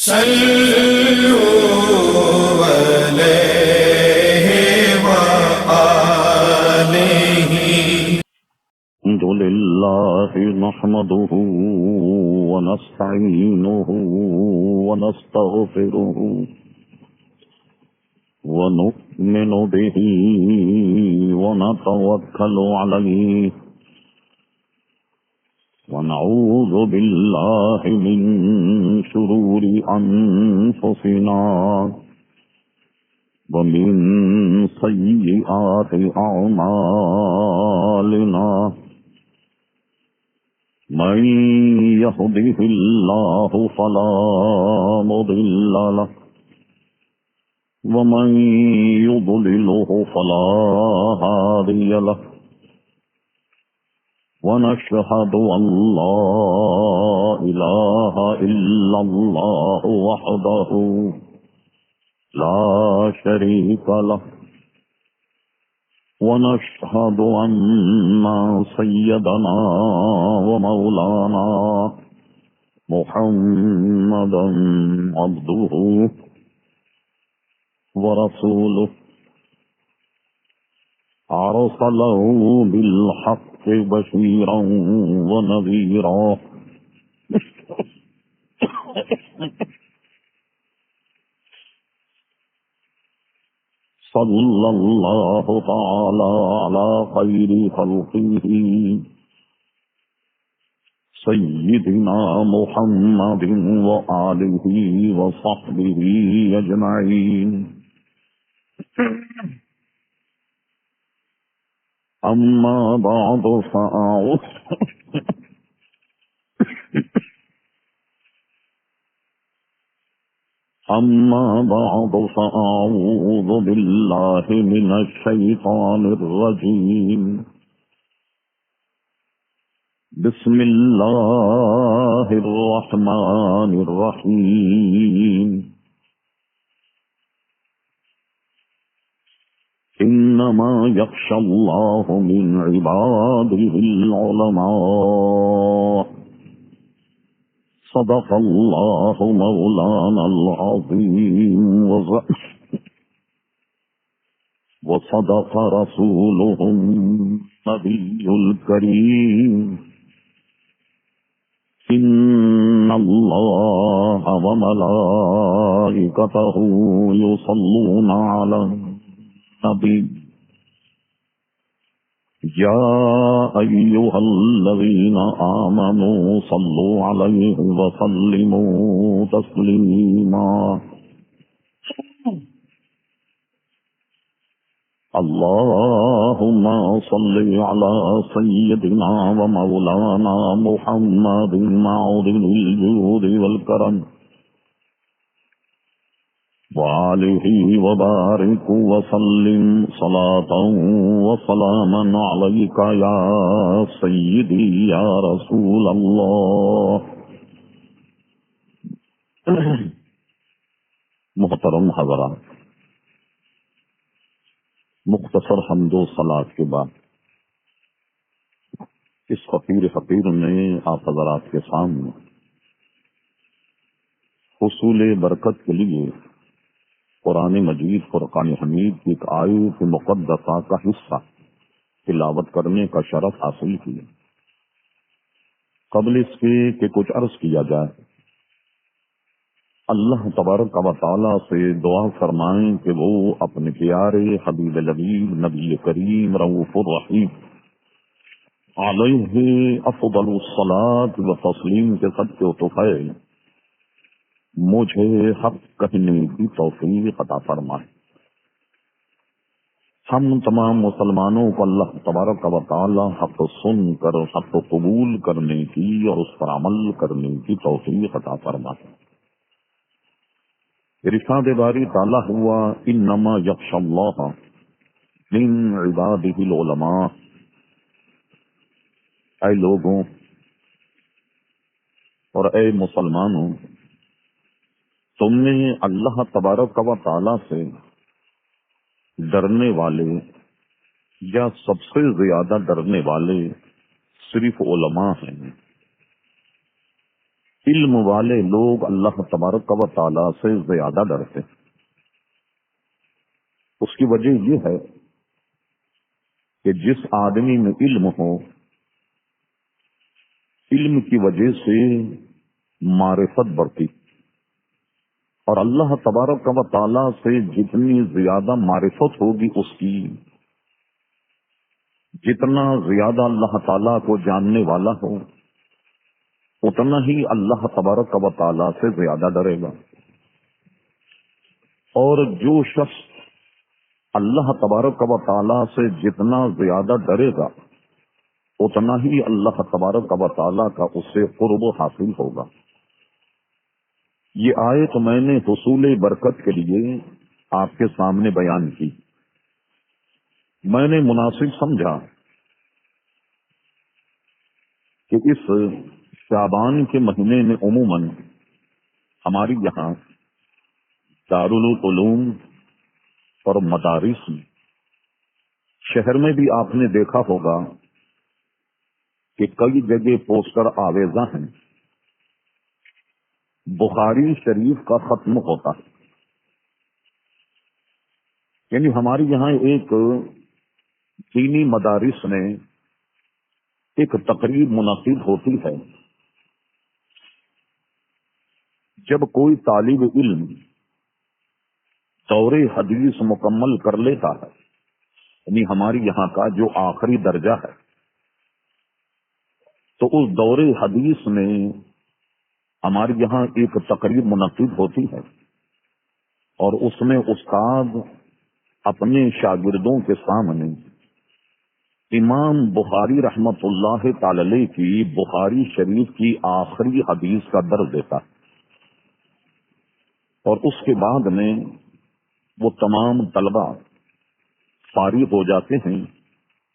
صلوا عليه وآله. الحمد لله نحمده ونستعينه ونستغفره ونؤمن به ونتوكل عليه ونعوذ بالله من شرور أنفسنا ومن سيئات أعمالنا من يهده الله فلا مضل له ومن يضلله فلا هادي له ونشهد أن لا إله إلا الله وحده لا شريك له ونشهد أن سيدنا ومولانا محمدا عبده ورسوله أرسله بالحق بشيرا ونذيرا صلى الله تعالى على خير خلقه سيدنا محمد وآله وصحبه أجمعين. أما بعد فأعوذ بالله من الشيطان الرجيم. بسم الله الرحمن الرحيم. إنما يخشى الله من عباده العلماء. صدق الله مولانا العظيم وصدق رسوله النبي الكريم. إن الله وملائكته يصلون على النبي يا أيها الذين آمنوا صلوا عليه وسلموا تسليما. اللهم صل على سيدنا ومولانا محمد معدن الجود والكرم وآله وبارك وسلم صلاة وسلاما عليك يا سيدي يا رسول الله. محترم حضرات، مختصر حمد و صلاۃ کے بعد اس فقیر نے آپ حضرات کے سامنے حصول برکت کے لیے قرآن مجید فرقان حمید کی ایک آیت مقدسہ کا حصہ تلاوت کرنے کا شرف حاصل کیا. قبل اس کے کہ کچھ عرض کیا جائے، اللہ تبارک و تعالی سے دعا فرمائیں کہ وہ اپنے پیارے حبیب لبیب نبی کریم رؤوف الرحیم علیہ افضل الصلاۃ و تسلیم کے صدقے و طفیل مجھے حق کہنے کی توفیق عطا فرمائے. ہم تمام مسلمانوں کو اللہ تبارک و تعالی حق سن کر حق قبول کرنے کی اور اس پر عمل کرنے کی توفیق عطا فرمائے. ارشاد باری تعالی ہوا انما یخشی اللہ من عبادہ العلماء. اے لوگوں اور اے مسلمانوں، تم نے اللہ تبارک و تعالی سے ڈرنے والے یا سب سے زیادہ ڈرنے والے صرف علماء ہیں. علم والے لوگ اللہ تبارک و تعالی سے زیادہ ڈرتے ہیں۔ اس کی وجہ یہ ہے کہ جس آدمی میں علم ہو، علم کی وجہ سے معرفت بڑھتی، اور اللہ تبارک و تعالی سے جتنی زیادہ معرفت ہوگی اس کی، جتنا زیادہ اللہ تعالی کو جاننے والا ہو اتنا ہی اللہ تبارک و تعالی سے زیادہ ڈرے گا۔ اور جو شخص اللہ تبارک و تعالی سے جتنا زیادہ ڈرے گا اتنا ہی اللہ تبارک و تعالی کا اس سے قرب حاصل ہوگا۔ یہ آیت میں نے حصول برکت کے لیے آپ کے سامنے بیان کی۔ میں نے مناسب سمجھا کہ اس شعبان کے مہینے میں عموماً ہماری یہاں دارالعلوم اور مدارس میں، شہر میں بھی آپ نے دیکھا ہوگا کہ کئی جگہ پوسٹر آویزاں ہیں، بخاری شریف کا ختم ہوتا ہے۔ یعنی ہمارے یہاں ایک دینی مدارس میں ایک تقریب منعقد ہوتی ہے، جب کوئی طالب علم دور حدیث مکمل کر لیتا ہے، یعنی ہماری یہاں کا جو آخری درجہ ہے، تو اس دور حدیث میں ہمارے یہاں ایک تقریب منعقد ہوتی ہے، اور اس میں استاد اپنے شاگردوں کے سامنے امام بخاری رحمت اللہ تعالی علیہ کی بخاری شریف کی آخری حدیث کا درس دیتا ہے، اور اس کے بعد میں وہ تمام طلبہ فارغ ہو جاتے ہیں،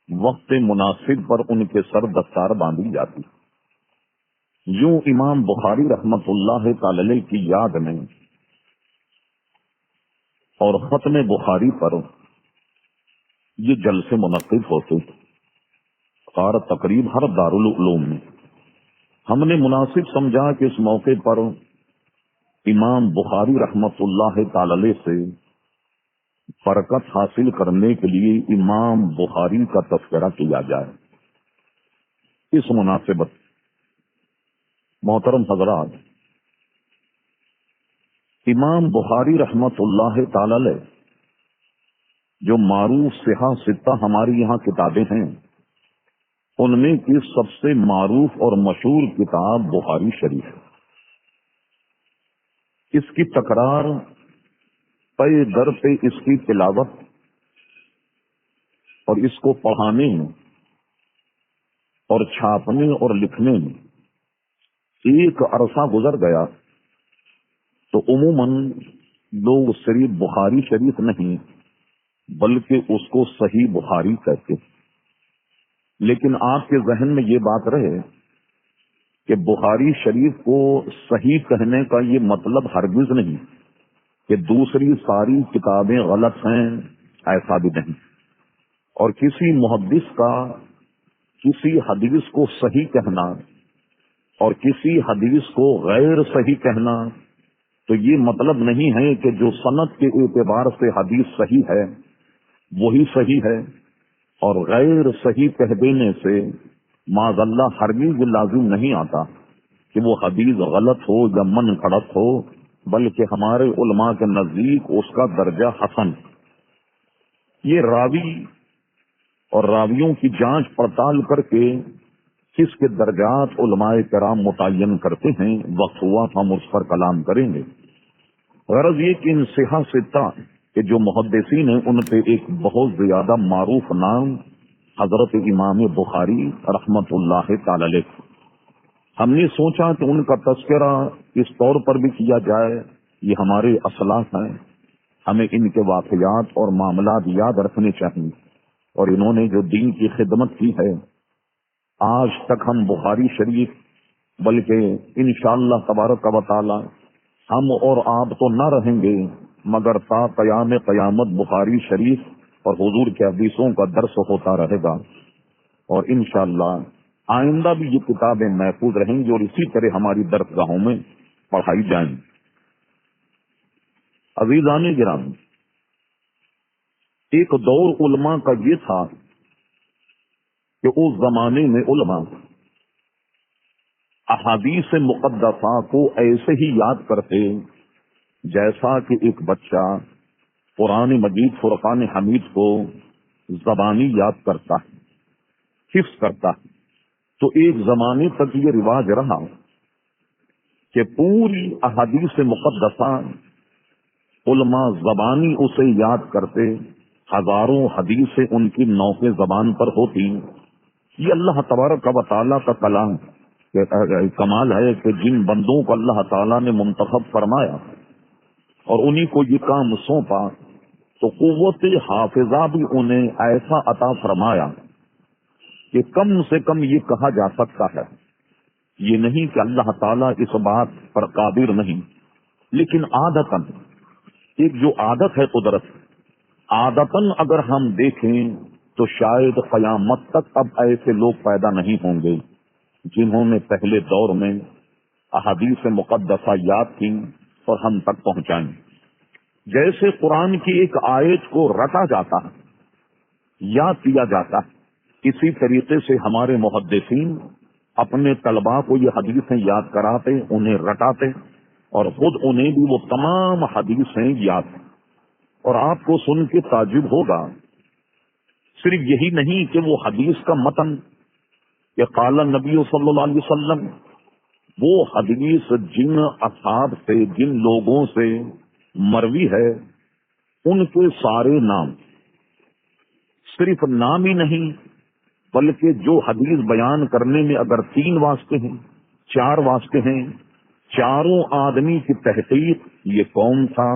وقت مناسب پر ان کے سر دستار باندھی جاتی۔ یوں امام بخاری رحمت اللہ تعالی علیہ کی یاد میں اور ختم بخاری پر یہ جلسے منعقد ہوتے، اور تقریب ہر دارالعلوم میں۔ ہم نے مناسب سمجھا کہ اس موقع پر امام بخاری رحمت اللہ تعالی علیہ سے برکت حاصل کرنے کے لیے امام بخاری کا تذکرہ کیا جائے۔ اس مناسبت محترم حضرات، امام بخاری رحمت اللہ تعالی علیہ جو معروف صحاح ستہ ہماری یہاں کتابیں ہیں، ان میں کی سب سے معروف اور مشہور کتاب بخاری شریف ہے۔ اس کی تکرار پے در پہ اس کی تلاوت اور اس کو پڑھانے میں اور چھاپنے اور لکھنے میں ایک عرصہ گزر گیا، تو عموماً لوگ صرف بخاری شریف نہیں بلکہ اس کو صحیح بخاری کہتے، لیکن آپ کے ذہن میں یہ بات رہے کہ بخاری شریف کو صحیح کہنے کا یہ مطلب ہرگز نہیں کہ دوسری ساری کتابیں غلط ہیں، ایسا بھی نہیں۔ اور کسی محدث کا کسی حدیث کو صحیح کہنا اور کسی حدیث کو غیر صحیح کہنا تو یہ مطلب نہیں ہے کہ جو سند کے اعتبار سے حدیث صحیح ہے وہی صحیح ہے، اور غیر صحیح کہہ دینے سے معاذ اللہ ہرگز یہ لازم نہیں آتا کہ وہ حدیث غلط ہو یا من گھڑت ہو، بلکہ ہمارے علماء کے نزدیک اس کا درجہ حسن۔ یہ راوی اور راویوں کی جانچ پڑتال کر کے کس کے درجات علماء کرام متعین کرتے ہیں، وقت ہوا تو ہم اس پر کلام کریں گے۔ غرض یہ کہ ان صحاح ستہ کہ جو محدثین ہیں ان پہ ایک بہت زیادہ معروف نام حضرت امام بخاری رحمت اللہ تعالی علیہ۔ ہم نے سوچا کہ ان کا تذکرہ اس طور پر بھی کیا جائے، یہ ہمارے اسلاف ہیں، ہمیں ان کے واقعات اور معاملات یاد رکھنے چاہیے، اور انہوں نے جو دین کی خدمت کی ہے، آج تک ہم بخاری شریف بلکہ انشاءاللہ تبارک و تعالی ہم اور آپ تو نہ رہیں گے مگر تا قیام قیامت بخاری شریف اور حضور کے حدیثوں کا درس ہوتا رہے گا، اور انشاءاللہ آئندہ بھی یہ کتابیں محفوظ رہیں گی اور اسی طرح ہماری درسگاہوں میں پڑھائی جائیں گی۔ عزیزان گرامی، ایک دور علماء کا یہ تھا کہ اس زمانے میں علماء احادیث مقدسہ کو ایسے ہی یاد کرتے جیسا کہ ایک بچہ قرآن مجید فرقان حمید کو زبانی یاد کرتا ہے، حفظ کرتا ہے۔ تو ایک زمانے تک یہ رواج رہا کہ پوری احادیث مقدسہ علماء زبانی اسے یاد کرتے، ہزاروں حدیثیں ان کی نوح زبان پر ہوتی۔ یہ اللہ تبارک و تعالیٰ کا کلام کمال ہے کہ جن بندوں کو اللہ تعالیٰ نے منتخب فرمایا اور انہی کو یہ کام سونپا تو قوت حافظہ بھی انہیں ایسا عطا فرمایا کہ کم سے کم یہ کہا جا سکتا ہے، یہ نہیں کہ اللہ تعالیٰ اس بات پر قادر نہیں، لیکن عادتاً ایک جو عادت ہے قدرت، عادتاً اگر ہم دیکھیں تو شاید قیامت تک اب ایسے لوگ پیدا نہیں ہوں گے جنہوں نے پہلے دور میں احادیث مقدسہ یاد کی اور ہم تک پہنچائیں۔ جیسے قرآن کی ایک آیت کو رٹا جاتا ہے، یاد کیا جاتا ہے، اسی طریقے سے ہمارے محدثین اپنے طلباء کو یہ حدیثیں یاد کراتے، انہیں رٹاتے اور خود انہیں بھی وہ تمام حدیثیں یاد ہیں۔ اور آپ کو سن کے تعجب ہوگا، صرف یہی نہیں کہ وہ حدیث کا متن کہ قال نبی صلی اللہ علیہ وسلم، وہ حدیث جن اصحاب سے، جن لوگوں سے مروی ہے، ان کے سارے نام، صرف نام ہی نہیں بلکہ جو حدیث بیان کرنے میں اگر 3 واسطے ہیں، 4 واسطے ہیں، چاروں آدمی کی تحقیق، یہ کون تھا،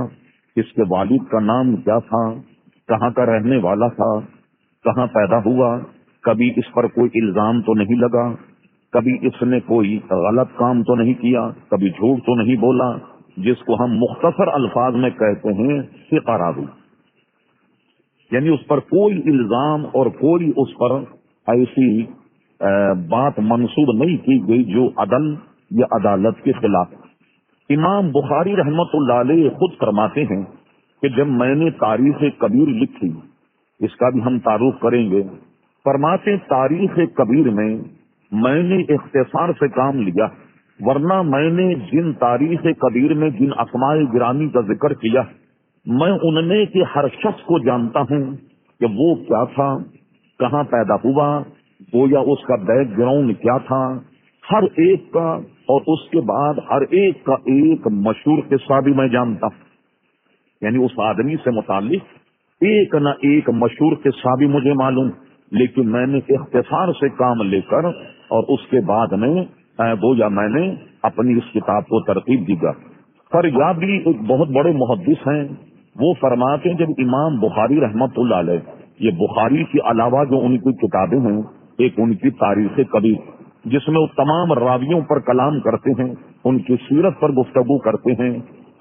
اس کے والد کا نام کیا تھا، کہاں کا رہنے والا تھا، کہاں پیدا ہوا، کبھی اس پر کوئی الزام تو نہیں لگا، کبھی اس نے کوئی غلط کام تو نہیں کیا، کبھی جھوٹ تو نہیں بولا، جس کو ہم مختصر الفاظ میں کہتے ہیں ثقہ راوی، یعنی اس پر کوئی الزام اور کوئی اس پر ایسی بات منسوب نہیں کی گئی جو عدل یا عدالت کے خلاف۔ امام بخاری رحمت اللہ علیہ خود فرماتے ہیں کہ جب میں نے تاریخ کبیر لکھی، اس کا بھی ہم تعارف کریں گے، فرماتے تاریخ کبیر میں نے اختصار سے کام لیا، ورنہ میں نے جن تاریخ کبیر میں جن اسماء گرامی کا ذکر کیا، میں ان میں کے ہر شخص کو جانتا ہوں کہ وہ کیا تھا، کہاں پیدا ہوا، گویا اس کا بیک گراؤنڈ کیا تھا، ہر ایک کا، اور اس کے بعد ہر ایک کا ایک مشہور قصہ بھی میں جانتا ہوں، یعنی اس آدمی سے متعلق ایک نہ ایک مشہور قصہ بھی مجھے معلوم، لیکن میں نے اختصار سے کام لے کر اور اس کے بعد میں گویا میں نے اپنی اس کتاب کو ترتیب دی گا۔ فریابی ایک بہت بڑے محدث ہیں، وہ فرماتے ہیں جب امام بخاری رحمت اللہ علیہ، یہ بخاری کے علاوہ جو ان کی کتابیں ہیں، ایک ان کی تاریخ کبیر جس میں وہ تمام راویوں پر کلام کرتے ہیں، ان کی سیرت پر گفتگو کرتے ہیں،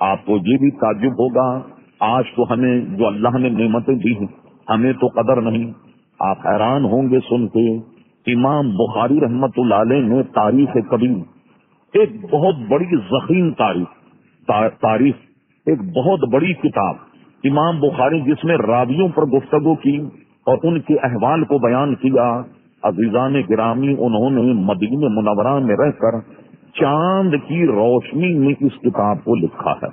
آپ کو یہ بھی تعجب ہوگا، آج تو ہمیں جو اللہ نے نعمتیں دی ہیں ہمیں تو قدر نہیں، آپ حیران ہوں گے سن کے، امام بخاری رحمت اللہ علیہ نے تاریخ کبیر، ایک بہت بڑی ضخیم تاریخ، ایک بہت بڑی کتاب امام بخاری جس میں راویوں پر گفتگو کی اور ان کے احوال کو بیان کیا۔ عزیزان گرامی، انہوں نے مدینہ منورہ میں رہ کر چاند کی روشنی میں اس کتاب کو لکھا ہے۔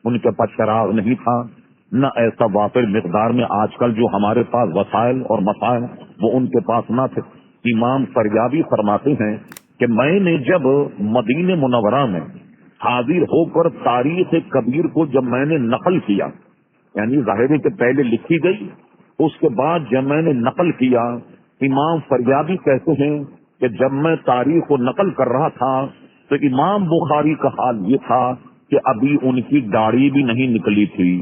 ان کے پاس چراغ نہیں تھا، نہ ایسا وافر مقدار میں آج کل جو ہمارے پاس وسائل اور مسائل وہ ان کے پاس نہ تھے۔ امام فریابی فرماتے ہیں کہ میں نے جب مدینہ منورہ میں حاضر ہو کر تاریخ کبیر کو جب میں نے نقل کیا، یعنی ظاہر ہے کہ پہلے لکھی گئی، اس کے بعد جب میں نے نقل کیا، امام فریابی کہتے ہیں کہ جب میں تاریخ کو نقل کر رہا تھا تو امام بخاری کا حال یہ تھا کہ ابھی ان کی داڑھی بھی نہیں نکلی تھی۔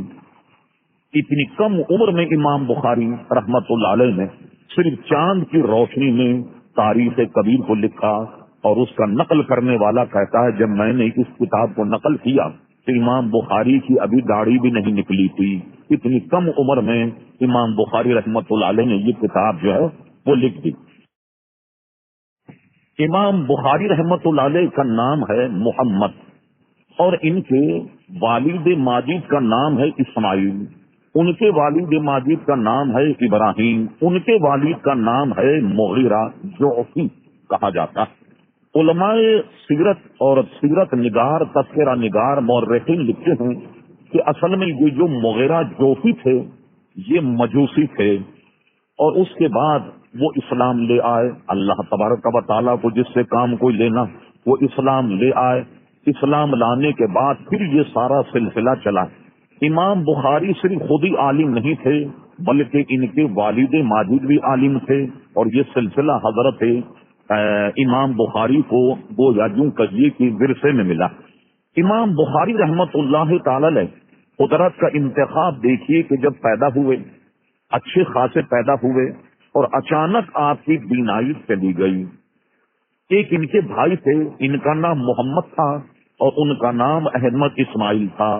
اتنی کم عمر میں امام بخاری رحمت اللہ علیہ نے صرف چاند کی روشنی میں تاریخ کبیر کو لکھا، اور اس کا نقل کرنے والا کہتا ہے جب میں نے اس کتاب کو نقل کیا تو امام بخاری کی ابھی داڑھی بھی نہیں نکلی تھی۔ اتنی کم عمر میں امام بخاری رحمت اللہ علیہ نے یہ کتاب جو ہے وہ لکھ دی۔ امام بخاری رحمت اللہ علیہ کا نام ہے محمد، اور ان کے والد ماجد کا نام ہے اسماعیل، ان کے والد ماجد کا نام ہے ابراہیم، ان کے والد کا نام ہے مغیرہ جعفی کہا جاتا ہے۔ علماء سیرت اور سیرت نگار، تذکرہ نگار، مورخین لکھتے ہیں کہ اصل میں یہ جو مغیرہ جعفی تھے یہ مجوسی تھے، اور اس کے بعد وہ اسلام لے آئے۔ اللہ تبارک و تعالیٰ کو جس سے کام کوئی لینا وہ اسلام لے آئے۔ اسلام لانے کے بعد پھر یہ سارا سلسلہ چلا۔ امام بخاری صرف خود ہی عالم نہیں تھے بلکہ ان کے والد ماجد بھی عالم تھے، اور یہ سلسلہ حضرت امام بخاری کو وہ یوں کہیے کہ ورثے میں ملا۔ امام بخاری رحمت اللہ تعالی علیہ قدرت کا انتخاب دیکھیے کہ جب پیدا ہوئے اچھے خاصے پیدا ہوئے اور اچانک آپ کی بینائی چلی گئی۔ ایک ان کے بھائی تھے، ان کا نام محمد تھا اور ان کا نام احمد اسماعیل تھا۔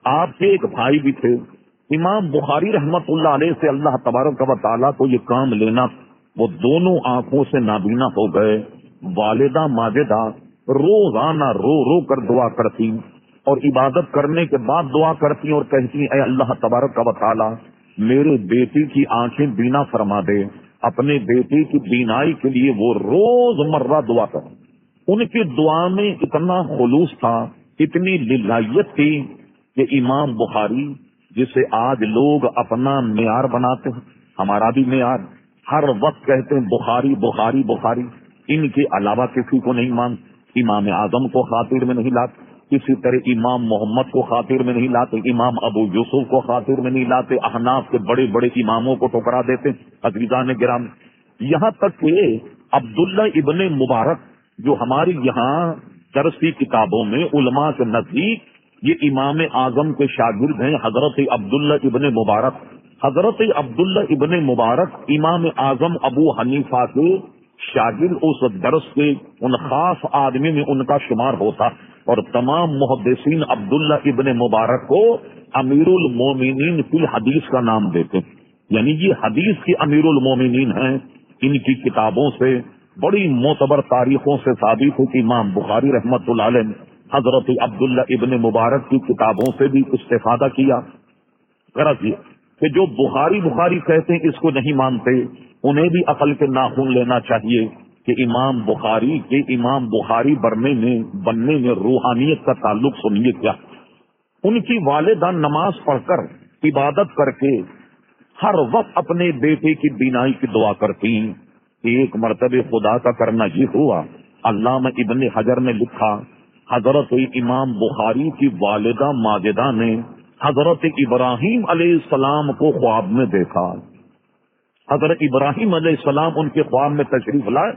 آپ کے ایک بھائی بھی تھے۔ امام بخاری رحمت اللہ علیہ سے اللہ تبارک و تعالیٰ کو یہ کام لینا، وہ دونوں آنکھوں سے نابینا ہو گئے۔ والدہ ماجدہ روزانہ رو رو کر دعا کرتی، اور عبادت کرنے کے بعد دعا کرتی اور کہتی اے اللہ تبارک و تعالیٰ میرے بیٹی کی آنکھیں بینا فرما دے۔ اپنے بیٹے کی بینائی کے لیے وہ روز مرہ دعا کر۔ ان کی دعا میں اتنا خلوص تھا، اتنی للہیت تھی کہ امام بخاری جسے آج لوگ اپنا معیار بناتے ہیں، ہمارا بھی معیار، ہر وقت کہتے ہیں بخاری بخاری بخاری، ان کے علاوہ کسی کو نہیں مانتے۔ امام اعظم کو خاطر میں نہیں لاتے، اسی طرح امام محمد کو خاطر میں نہیں لاتے، امام ابو یوسف کو خاطر میں نہیں لاتے، احناف کے بڑے بڑے اماموں کو ٹھکرا دیتے۔ عزیزان گرامی، یہاں تک کہ عبداللہ ابن مبارک جو ہماری یہاں درسی کتابوں میں علماء کے نزدیک یہ امام اعظم کے شاگرد ہیں، حضرت عبداللہ ابن مبارک۔ حضرت عبداللہ ابن مبارک امام اعظم ابو حنیفہ کے شاگرد، اس درس کے ان خاص آدمی میں ان کا شمار ہوتا، اور تمام محدثین عبداللہ ابن مبارک کو امیر المومنین فی الحدیث کا نام دیتے ہیں، یعنی یہ حدیث کی امیر المومنین ہیں۔ ان کی کتابوں سے، بڑی معتبر تاریخوں سے ثابت ہے کہ امام بخاری رحمت اللہ علیہ حضرت عبداللہ ابن مبارک کی کتابوں سے بھی استفادہ کیا۔ غرض یہ کہ جو بخاری بخاری کہتے ہیں اس کو نہیں مانتے، انہیں بھی عقل کے ناخن لینا چاہیے کہ امام بخاری بننے میں روحانیت کا تعلق سنیے کیا۔ ان کی والدہ نماز پڑھ کر عبادت کر کے ہر وقت اپنے بیٹے کی بینائی کی دعا کرتی۔ ایک مرتبہ خدا کا کرنا یہ ہوا، علامہ ابن حجر نے لکھا حضرت امام بخاری کی والدہ ماجدہ نے حضرت ابراہیم علیہ السلام کو خواب میں دیکھا۔ حضرت ابراہیم علیہ السلام ان کے خواب میں تشریف لائے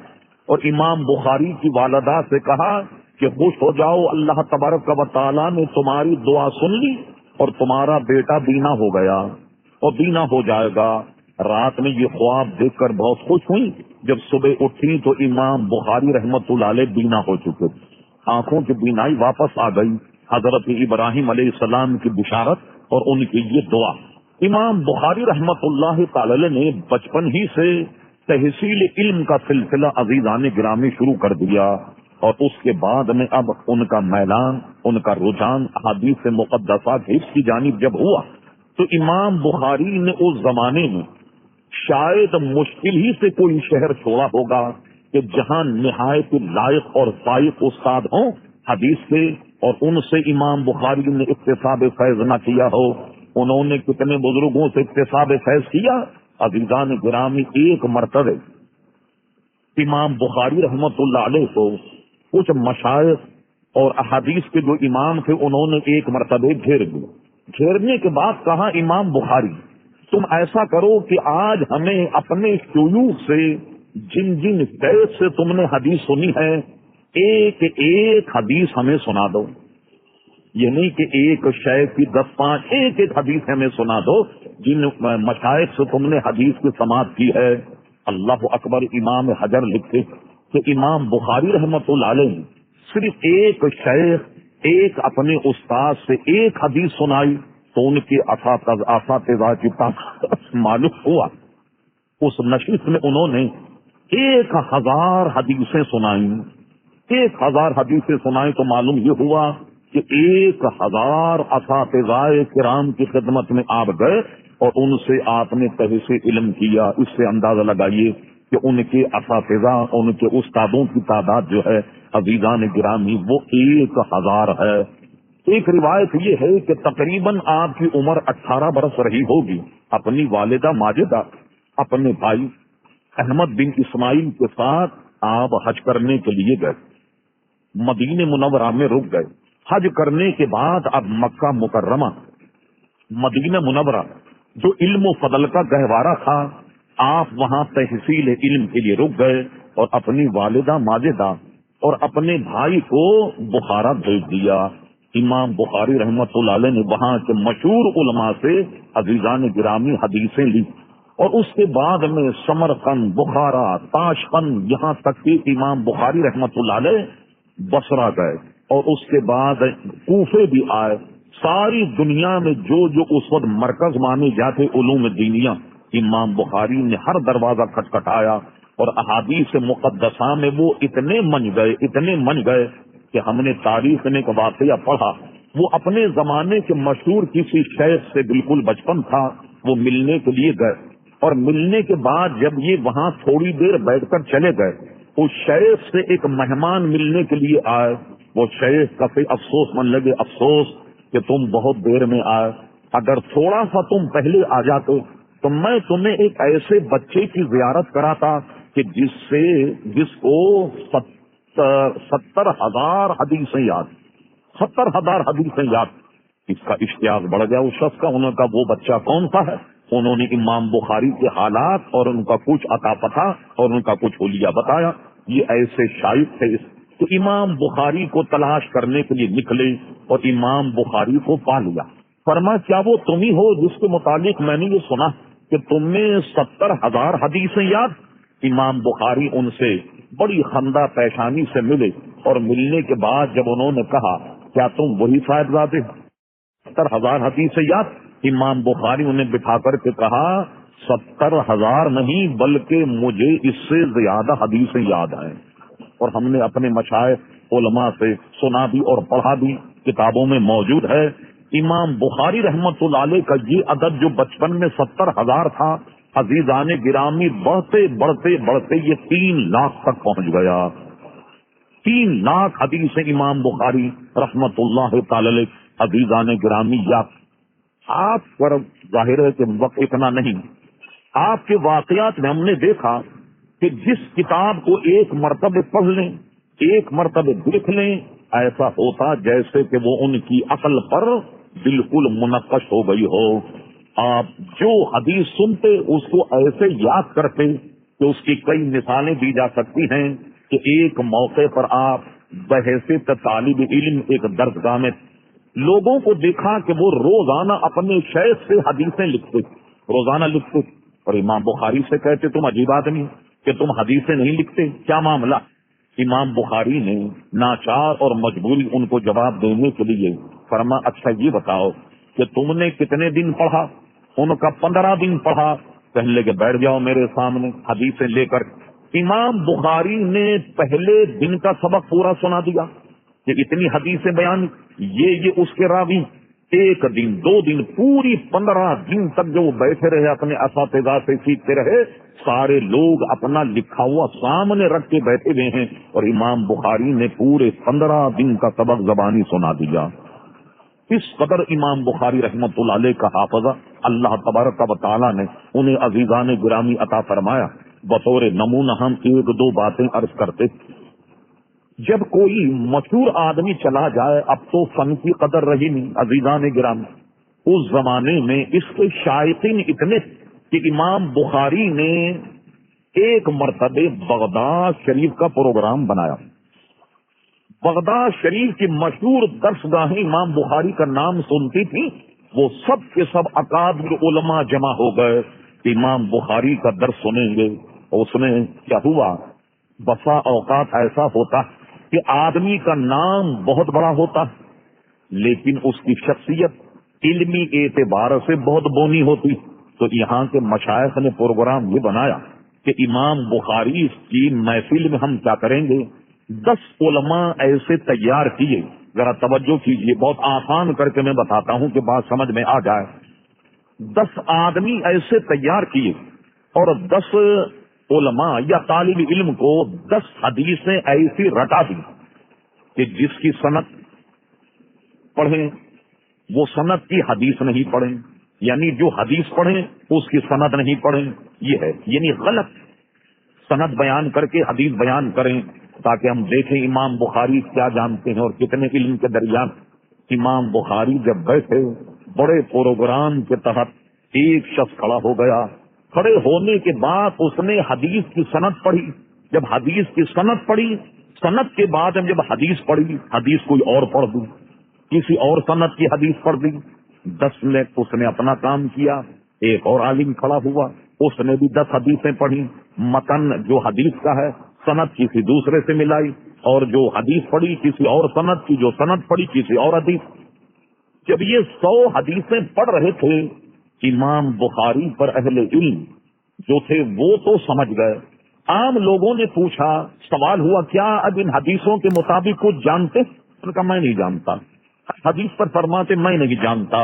اور امام بخاری کی والدہ سے کہا کہ خوش ہو جاؤ، اللہ تبارک و تعالیٰ نے تمہاری دعا سن لی اور تمہارا بیٹا بینا ہو گیا اور بینا ہو جائے گا۔ رات میں یہ خواب دیکھ کر بہت خوش ہوئی۔ جب صبح اٹھی تو امام بخاری رحمت اللہ علیہ بینا ہو چکے، آنکھوں کی بینائی واپس آ گئی۔ حضرت ابراہیم علیہ السلام کی بشارت اور ان کی یہ دعا، امام بخاری رحمت اللہ تعالی نے بچپن ہی سے تحصیل علم کا سلسلہ عزیزان گرامی شروع کر دیا، اور اس کے بعد میں اب ان کا میلان، ان کا رجحان احادیث مقدسہ کی حفظ کی جانب جب ہوا تو امام بخاری نے اس زمانے میں شاید مشکل ہی سے کوئی شہر چھوڑا ہوگا کہ جہاں نہایت لائق اور فائق استاد ہوں حدیث سے، اور ان سے امام بخاری نے اکتساب فیض نہ کیا ہو۔ انہوں نے کتنے بزرگوں سے اکتساب فیض کیا۔ عزیزان گرامی، ایک مرتبہ امام بخاری رحمت اللہ علیہ کو کچھ مشائخ اور احادیث کے جو امام تھے انہوں نے ایک مرتبہ گھیر دیا۔ گھیرنے کے بعد کہا امام بخاری تم ایسا کرو کہ آج ہمیں اپنے شیوخ سے جن جن فیض سے تم نے حدیث سنی ہے ایک ایک حدیث ہمیں سنا دو۔ یہ نہیں کہ ایک شیخ کی 10-5 ایک ایک حدیث ہمیں سنا دو جن مشائخ سے تم نے حدیث کی سماعت کی ہے۔ اللہ اکبر۔ امام حجر لکھتے کہ امام بخاری رحمت اللہ علیہ صرف ایک شیخ، ایک اپنے استاد سے ایک حدیث سنائی تو ان کے اساتذہ کی طاقت معلوم ہوا۔ اس نشست میں انہوں نے 1000 حدیثیں سنائیں، 1000 حدیثیں سنائیں تو معلوم یہ ہوا کہ 1000 اساتذہ کرام کی خدمت میں آپ گئے اور ان سے آپ نے تحصیل سے علم کیا. اس سے اندازہ لگائیے کہ ان کے اساتذہ، ان کے استادوں کی تعداد جو ہے عزیزان گرامی وہ 1000 ہے. ایک روایت یہ ہے کہ تقریباً آپ کی عمر 18 برس رہی ہوگی. اپنی والدہ ماجدہ، اپنے بھائی احمد بن اسماعیل کے ساتھ آپ حج کرنے کے لیے گئے، مدینہ منورہ میں رک گئے. حج کرنے کے بعد اب مکہ مکرمہ، مدینہ منورہ جو علم و فضل کا گہوارہ تھا، آپ وہاں تحصیل علم کے لیے رک گئے اور اپنی والدہ ماجدہ اور اپنے بھائی کو بخارا بھیج دیا. امام بخاری رحمت اللہ علیہ نے وہاں کے مشہور علماء سے عزیزان گرامی حدیثیں لی اور اس کے بعد میں سمرقند، بخارا، تاشقند، یہاں تک کہ امام بخاری رحمت اللہ علیہ بصرہ گئے اور اس کے بعد کوفے بھی آئے. ساری دنیا میں جو اس وقت مرکز مانے جاتے علوم دینیہ، امام بخاری نے ہر دروازہ کھٹکھٹایا اور احادیث مقدسہ میں وہ اتنے من گئے کہ ہم نے تاریخ نے ایک واقعہ پڑھا. وہ اپنے زمانے کے مشہور کسی شیخ سے بالکل بچپن تھا، وہ ملنے کے لیے گئے اور ملنے کے بعد جب یہ وہاں تھوڑی دیر بیٹھ کر چلے گئے، اس شیخ سے ایک مہمان ملنے کے لیے آئے. وہ شیخ کافی افسوس من لگے، افسوس کہ تم بہت دیر میں آئے، اگر تھوڑا سا تم پہلے آ جاتے تو میں تمہیں ایک ایسے بچے کی زیارت کراتا کہ جس کو 70,000 حدیثیں یاد، 70,000 حدیثیں یاد. اس کا اشتیاق بڑھ گیا اس شخص کا. انہوں نے کہا وہ بچہ کون سا ہے؟ انہوں نے امام بخاری کے حالات اور ان کا کچھ عطا پتہ اور ان کا کچھ حلیہ بتایا. یہ ایسے شائق تھے. تو امام بخاری کو تلاش کرنے کے لیے نکلے اور امام بخاری کو پا لیا. فرمایا کیا وہ تم ہی ہو جس کے متعلق میں نے یہ سنا کہ تم نے 70,000 حدیثیں یاد؟ امام بخاری ان سے بڑی خندہ پیشانی سے ملے اور ملنے کے بعد جب انہوں نے کہا کیا تم وہی صاحبزادے 70,000 حدیثیں یاد؟ امام بخاری انہیں بٹھا کر کے کہا 70,000 نہیں بلکہ مجھے اس سے زیادہ حدیثیں یاد ہیں اور ہم نے اپنے مشائخ علماء سے سنا بھی اور پڑھا بھی، کتابوں میں موجود ہے. امام بخاری رحمت اللہ علیہ کا یہ عدد جو بچپن میں 70,000 تھا، عزیزان گرامی بڑھتے بڑھتے بڑھتے یہ 3 لاکھ تک پہنچ گیا. 3 لاکھ حدیث امام بخاری رحمت اللہ تعالی علیہ. عزیزان گرامی یاد آپ پر ظاہر ہے کہ وقت اتنا نہیں، آپ کے واقعات میں ہم نے دیکھا کہ جس کتاب کو ایک مرتبہ پڑھ لیں، ایک مرتبہ دیکھ لیں، ایسا ہوتا جیسے کہ وہ ان کی عقل پر بالکل منقش ہو گئی ہو. آپ جو حدیث سنتے اس کو ایسے یاد کرتے کہ اس کی کئی مثالیں دی جا سکتی ہیں کہ ایک موقع پر آپ بحیثیت طالب علم ایک درسگاہ میں لوگوں کو دیکھا کہ وہ روزانہ اپنے شیخ سے حدیثیں لکھتے، روزانہ لکھتے، اور امام بخاری سے کہتے تم عجیب آدمی کہ تم حدیثیں نہیں لکھتے، کیا معاملہ؟ امام بخاری نے ناچار اور مجبوری ان کو جواب دینے کے لیے فرما اچھا یہ بتاؤ کہ تم نے کتنے دن پڑھا؟ ان کا 15 دن پڑھا. پہلے کہ بیٹھ جاؤ میرے سامنے حدیثیں لے کر. امام بخاری نے پہلے دن کا سبق پورا سنا دیا کہ اتنی حدیثیں بیان، یہ اس کے راوی. 1 دن 2 دن پوری 15 دن تک جو وہ بیٹھے رہے اپنے اساتذہ سے سیکھتے رہے. سارے لوگ اپنا لکھا ہوا سامنے رکھ کے بیٹھے ہوئے ہیں اور امام بخاری نے پورے 15 دن کا سبق زبانی سنا دیا. اس قدر امام بخاری رحمت اللہ علیہ کا حافظہ اللہ تبارک و تعالیٰ نے انہیں عزیزان گرامی عطا فرمایا. بطور نمونہ ہم 1-2 باتیں عرض کرتے. جب کوئی مشہور آدمی چلا جائے اب تو فن کی قدر رہی نہیں عزیزان گرامی. اس زمانے میں اس کے شائقین اتنے کہ امام بخاری نے ایک مرتبہ بغداد شریف کا پروگرام بنایا. بغداد شریف کی مشہور درسگاہیں امام بخاری کا نام سنتی تھی، وہ سب کے سب اکابر علماء جمع ہو گئے کہ امام بخاری کا درس سنیں گے. اس نے کیا ہوا، بسا اوقات ایسا ہوتا کہ آدمی کا نام بہت بڑا ہوتا لیکن اس کی شخصیت علمی اعتبار سے بہت بونی ہوتی. تو یہاں کے مشائخ نے پروگرام یہ بنایا کہ امام بخاری کی محفل میں ہم کیا کریں گے، 10 علماء ایسے تیار کیے. ذرا توجہ کیجیے، بہت آسان کر کے میں بتاتا ہوں کہ بات سمجھ میں آ جائے. 10 آدمی ایسے تیار کیے اور 10 علماء یا طالب علم کو 10 حدیثیں ایسی رٹا دی کہ جس کی سند پڑھیں وہ سند کی حدیث نہیں پڑھیں، یعنی جو حدیث پڑھیں اس کی سند نہیں پڑھیں. یہ ہے، یعنی غلط سند بیان کر کے حدیث بیان کریں تاکہ ہم دیکھیں امام بخاری کیا جانتے ہیں اور کتنے علم کے درمیان. امام بخاری جب بیٹھے بڑے پروگرام کے تحت ایک شخص کھڑا ہو گیا. کھڑے ہونے کے بعد اس نے حدیث کی سند پڑھی. جب حدیث کی سند پڑھی، سند کے بعد جب حدیث پڑھی، حدیث کوئی اور پڑھ دی، کسی اور سند کی حدیث پڑھ دی. 10 نے اس نے اپنا کام کیا. ایک اور عالم کھڑا ہوا، اس نے بھی 10 حدیثیں پڑھی. متن جو حدیث کا ہے سند کسی دوسرے سے ملائی، اور جو حدیث پڑھی کسی اور سند کی، جو سند پڑھی کسی اور حدیث. جب یہ 100 حدیثیں پڑھ رہے تھے، امام بخاری پر اہل علم جو تھے وہ تو سمجھ گئے. عام لوگوں نے پوچھا، سوال ہوا کیا اب ان حدیثوں کے مطابق کچھ جانتے؟ ان کا میں نہیں جانتا. حدیث پر فرماتے میں نہیں جانتا.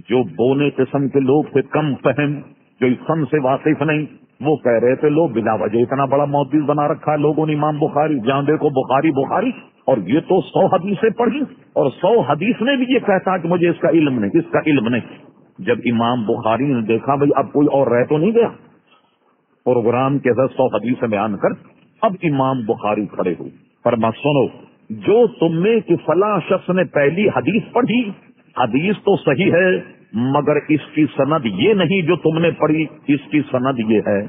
جو بونے قسم کے لوگ تھے، کم فہم، جو اس فن سے واقف نہیں، وہ کہہ رہے تھے لوگ بلا وجہ اتنا بڑا محدث بنا رکھا ہے لوگوں نے امام بخاری، جہاں دیکھو بخاری بخاری، اور یہ تو 100 حدیثیں پڑھی اور 100 حدیث میں بھی یہ کہتا کہ مجھے اس کا علم نہیں، اس کا علم نہیں. جب امام بخاری نے دیکھا بھئی اب کوئی اور رہ تو نہیں گیا پروگرام کے 100 حدیث بیان کر، اب امام بخاری کھڑے ہوئے. فرما سنو، جو تم نے کہ فلاں شخص نے پہلی حدیث پڑھی، حدیث تو صحیح ہے مگر اس کی سند یہ نہیں جو تم نے پڑھی، اس کی سند یہ ہے.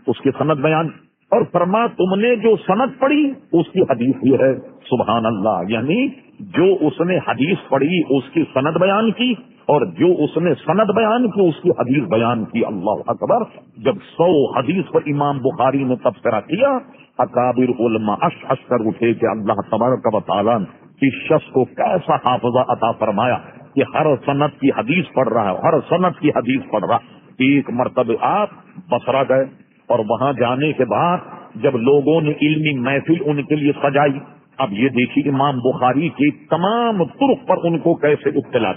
اس کی سند بیان، اور فرما تم نے جو سند پڑھی اس کی حدیث یہ ہے. سبحان اللہ. یعنی جو اس نے حدیث پڑھی اس کی سند بیان کی، اور جو اس نے سند بیان کی اس کی حدیث بیان کی. اللہ اکبر. جب 100 حدیث پر امام بخاری نے تبصرہ کیا، اکابر علماء اش کر اٹھے کہ اللہ تبارک و تعالیٰ اس شخص کو کیسا حافظہ عطا فرمایا کہ ہر سند کی حدیث پڑھ رہا ہے، ہر سند کی حدیث پڑھ رہا. ایک مرتبہ آپ بصرہ گئے اور وہاں جانے کے بعد جب لوگوں نے علمی محفل ان کے لیے سجائی، اب یہ دیکھیے امام بخاری کی تمام طرق پر ان کو کیسے اطلاع.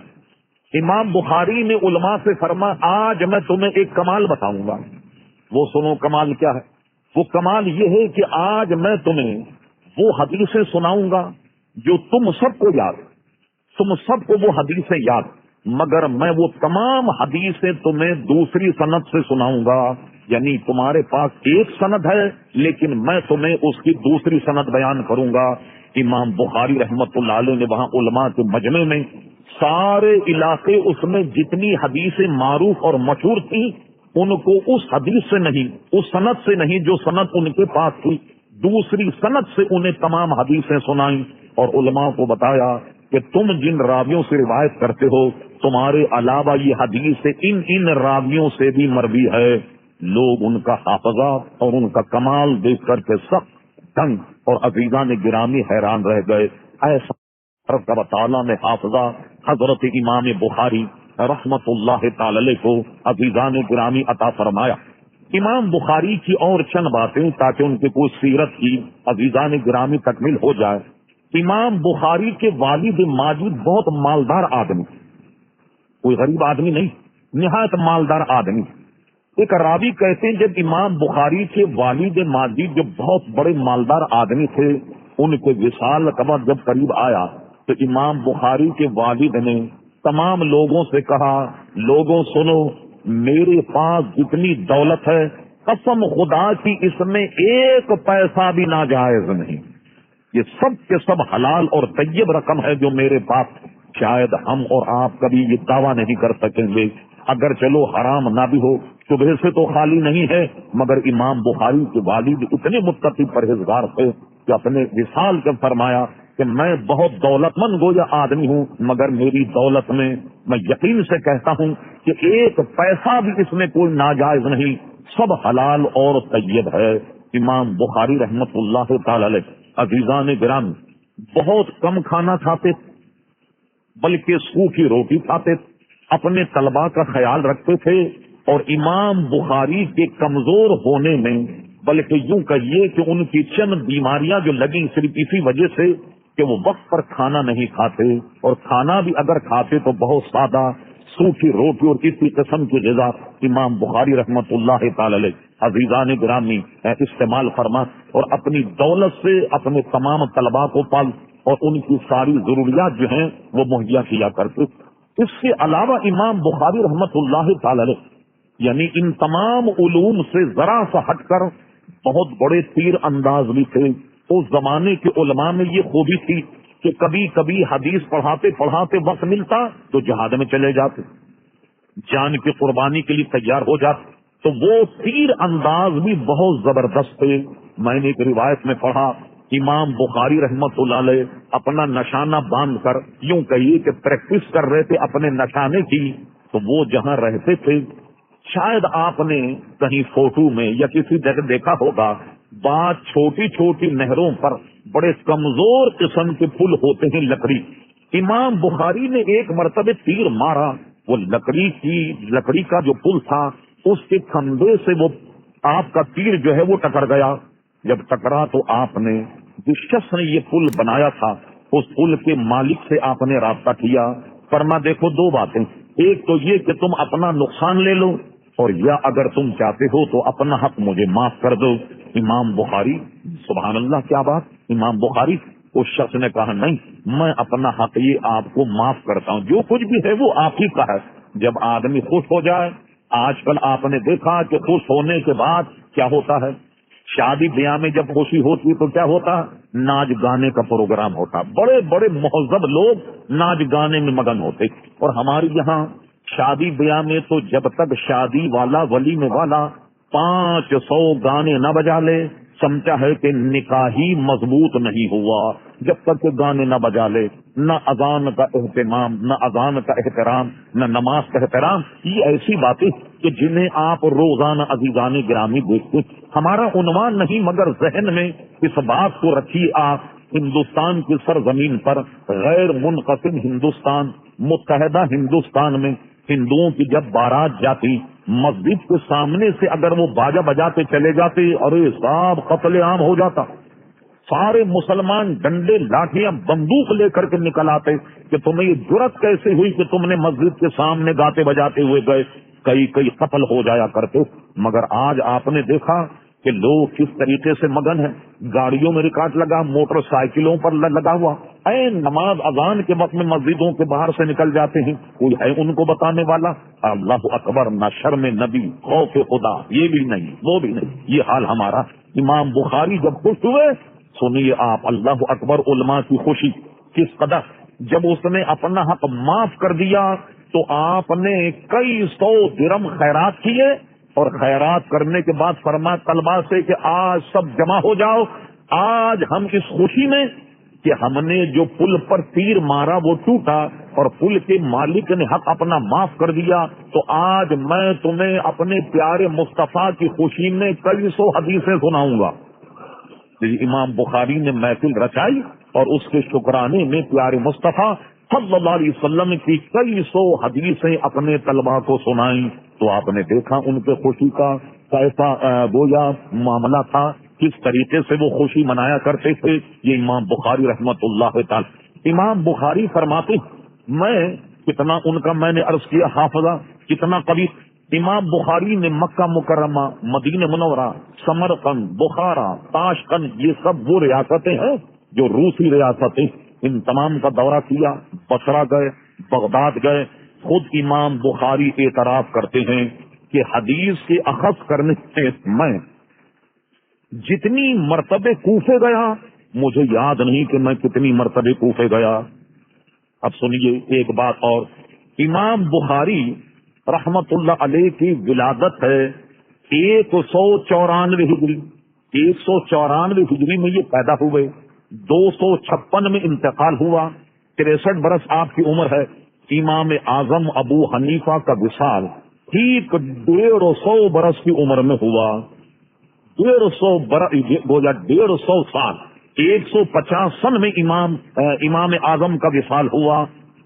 امام بخاری نے علماء سے فرمایا آج میں تمہیں ایک کمال بتاؤں گا. وہ سنو کمال کیا ہے. وہ کمال یہ ہے کہ آج میں تمہیں وہ حدیثیں سناؤں گا جو تم سب کو یاد، تم سب کو وہ حدیثیں یاد، مگر میں وہ تمام حدیثیں تمہیں دوسری سند سے سناؤں گا. یعنی تمہارے پاس ایک سند ہے لیکن میں تمہیں اس کی دوسری سند بیان کروں گا. امام بخاری رحمت اللہ علیہ نے وہاں علماء کے مجمع میں سارے علاقے اس میں جتنی حدیثیں معروف اور مشہور تھیں ان کو اس حدیث سے نہیں، اس سند سے نہیں جو سند ان کے پاس تھی، دوسری سند سے انہیں تمام حدیثیں سنائیں اور علماء کو بتایا کہ تم جن راویوں سے روایت کرتے ہو تمہارے علاوہ یہ حدیث ان راویوں سے بھی مروی ہے. لوگ ان کا حافظہ اور ان کا کمال دیکھ کر کے سخت تنگ اور عزیزان گرامی حیران رہ گئے. ایسا رب تعالیٰ نے حافظہ حضرت امام بخاری رحمت اللہ تعالی علیہ کو عزیزان گرامی عطا فرمایا. امام بخاری کی اور چند باتیں تاکہ ان کی کوئی سیرت کی عزیزان گرامی تکمیل ہو جائے. امام بخاری کے والد ماجد بہت مالدار آدمی، کوئی غریب آدمی نہیں، نہایت مالدار آدمی. ایک راوی کہتے ہیں جب امام بخاری کے والد ماجد جو بہت بڑے مالدار آدمی تھے ان کے وصال کا وقت جب قریب آیا تو امام بخاری کے والد نے تمام لوگوں سے کہا لوگوں سنو، میرے پاس جتنی دولت ہے قسم خدا کی اس میں ایک پیسہ بھی ناجائز نہیں، یہ سب کے سب حلال اور طیب رقم ہے جو میرے پاس. شاید ہم اور آپ کبھی یہ دعویٰ نہیں کر سکیں گے، اگر چلو حرام نہ بھی ہو صبح سے تو خالی نہیں ہے، مگر امام بخاری کے والد اتنے متقی پرہیزگار تھے کہ اپنے وصال جب فرمایا کہ میں بہت دولت مند گویا آدمی ہوں مگر میری دولت میں یقین سے کہتا ہوں کہ ایک پیسہ بھی اس میں کوئی ناجائز نہیں، سب حلال اور طیب ہے. امام بخاری رحمت اللہ تعالی علیہ عزیزان گرامی بہت کم کھانا کھاتے بلکہ سوکھی روٹی کھاتے، اپنے طلباء کا خیال رکھتے تھے. اور امام بخاری کے کمزور ہونے میں، بلکہ یوں کہیے کہ ان کی چند بیماریاں جو لگی صرف اسی وجہ سے کہ وہ وقت پر کھانا نہیں کھاتے، اور کھانا بھی اگر کھاتے تو بہت سادہ سوکھی روٹی اور اسی قسم کی غذا امام بخاری رحمت اللہ تعالی علیہ عزیزان گرامی استعمال فرما، اور اپنی دولت سے اپنے تمام طلباء کو پال اور ان کی ساری ضروریات جو ہیں وہ مہیا کیا کرتے۔ اس کے علاوہ امام بخاری رحمت اللہ تعالی علیہ یعنی ان تمام علوم سے ذرا سا ہٹ کر بہت بڑے تیر انداز بھی تھے۔ اس زمانے کے علماء میں یہ خوبی تھی کہ کبھی کبھی حدیث پڑھاتے پڑھاتے وقت ملتا تو جہاد میں چلے جاتے، جان کی قربانی کے لیے تیار ہو جاتے، تو وہ تیر انداز بھی بہت زبردست تھے۔ میں نے ایک روایت میں پڑھا، امام بخاری رحمت اللہ علیہ اپنا نشانہ باندھ کر یوں کہیے کہ پریکٹس کر رہے تھے اپنے نشانے کی، تو وہ جہاں رہتے تھے شاید آپ نے کہیں فوٹو میں یا کسی جگہ دیکھا ہوگا، بعض چھوٹی چھوٹی نہروں پر بڑے کمزور قسم کے پل ہوتے ہیں لکڑی۔ امام بخاری نے ایک مرتبہ تیر مارا، وہ لکڑی کا جو پل تھا اس کے کھمبے سے وہ آپ کا تیر جو ہے وہ ٹکر گیا۔ جب ٹکرا تو آپ نے جس شخص نے یہ پل بنایا تھا اس پل کے مالک سے آپ نے رابطہ کیا، فرما دیکھو دو باتیں، ایک تو یہ کہ تم اپنا نقصان لے لو، اور یا اگر تم چاہتے ہو تو اپنا حق مجھے معاف کر دو۔ امام بخاری، سبحان اللہ کیا بات، امام بخاری اس شخص نے کہا نہیں، میں اپنا حق یہ آپ کو معاف کرتا ہوں، جو کچھ بھی ہے وہ آپ ہی کا ہے۔ جب آدمی خوش ہو جائے، آج کل آپ نے دیکھا کہ خوش ہونے کے بعد کیا ہوتا ہے، شادی بیاہ میں جب خوشی ہوتی تو کیا ہوتا، ناچ گانے کا پروگرام ہوتا، بڑے بڑے مہذب لوگ ناچ گانے میں مگن ہوتے، اور ہمارے یہاں شادی بیاہ میں تو جب تک شادی والا ولیمے والا 500 گانے نہ بجا لے سمجھا ہے کہ نکاح ہی مضبوط نہیں ہوا۔ جب تک کہ گانے نہ بجا لے، نہ اذان کا اہتمام، نہ اذان کا احترام، نہ نماز کا احترام، یہ ایسی باتیں کہ جنہیں آپ روزانہ عزیزان گرامی دیکھتے۔ ہمارا عنوان نہیں مگر ذہن میں اس بات کو رکھیے آپ، ہندوستان کی سرزمین پر غیر منقسم ہندوستان، متحدہ ہندوستان میں ہندوؤں کی جب بارات جاتی، مسجد کے سامنے سے اگر وہ باجا بجاتے چلے جاتے، ارے صاحب قتل عام ہو جاتا، سارے مسلمان ڈنڈے لاٹھیاں بندوق لے کر کے نکل آتے کہ تمہیں یہ جرت کیسے ہوئی کہ تم نے مسجد کے سامنے گاتے بجاتے ہوئے گئے، کئی قتل ہو جایا کرتے۔ مگر آج آپ نے دیکھا کہ لوگ کس طریقے سے مگن ہیں، گاڑیوں میں ریکارڈ لگا، موٹر سائیکلوں پر لگا ہوا، نماز اذان کے وقت میں مسجدوں کے باہر سے نکل جاتے ہیں، کوئی ہے ان کو بتانے والا؟ اللہ اکبر، نہ شرم نبی، خوف خدا، یہ بھی نہیں وہ بھی نہیں، یہ حال ہمارا۔ امام بخاری جب خوش ہوئے، سنیے آپ، اللہ اکبر، علماء کی خوشی کس قدر، جب اس نے اپنا حق معاف کر دیا تو آپ نے کئی 100 درم خیرات کیے، اور خیرات کرنے کے بعد فرمایا طلباء سے کہ آج سب جمع ہو جاؤ، آج ہم اس خوشی میں کہ ہم نے جو پل پر تیر مارا وہ ٹوٹا اور پل کے مالک نے حق اپنا معاف کر دیا، تو آج میں تمہیں اپنے پیارے مصطفیٰ کی خوشی میں کئی 100 حدیثیں سناؤں گا۔ امام بخاری نے محفل رچائی اور اس کے شکرانے میں پیارے مصطفیٰ صلی اللہ علیہ وسلم کی کئی 100 حدیثیں اپنے طلباء کو سنائیں، تو آپ نے دیکھا ان کے خوشی کا کیسا گویا معاملہ تھا، کس طریقے سے وہ خوشی منایا کرتے تھے۔ یہ امام بخاری رحمت اللہ تعالی، امام بخاری فرماتے میں کتنا ان کا میں نے عرض کیا حافظہ کتنا قوی۔ امام بخاری نے مکہ مکرمہ، مدینہ منورہ، سمرقند، بخارا، تاشقند، یہ سب وہ ریاستیں ہیں جو روسی ریاستیں، ان تمام کا دورہ کیا، بصرہ گئے، بغداد گئے۔ خود امام بخاری اعتراف کرتے ہیں کہ حدیث کے اخذ کرنے سے میں جتنی مرتبہ کوفے گیا مجھے یاد نہیں کہ میں کتنی مرتبہ کوفے گیا۔ اب سنیے ایک بات اور، امام بخاری رحمت اللہ علیہ کی ولادت ہے 194 ہجری، 194 ہجری میں یہ پیدا ہوئے، 256 میں انتقال ہوا، 63 برس آپ کی عمر ہے۔ امام اعظم ابو حنیفہ کا وصال ٹھیک 150 برس کی عمر میں ہوا، 150 سال، 150 سن میں امام اعظم کا وصال ہوا۔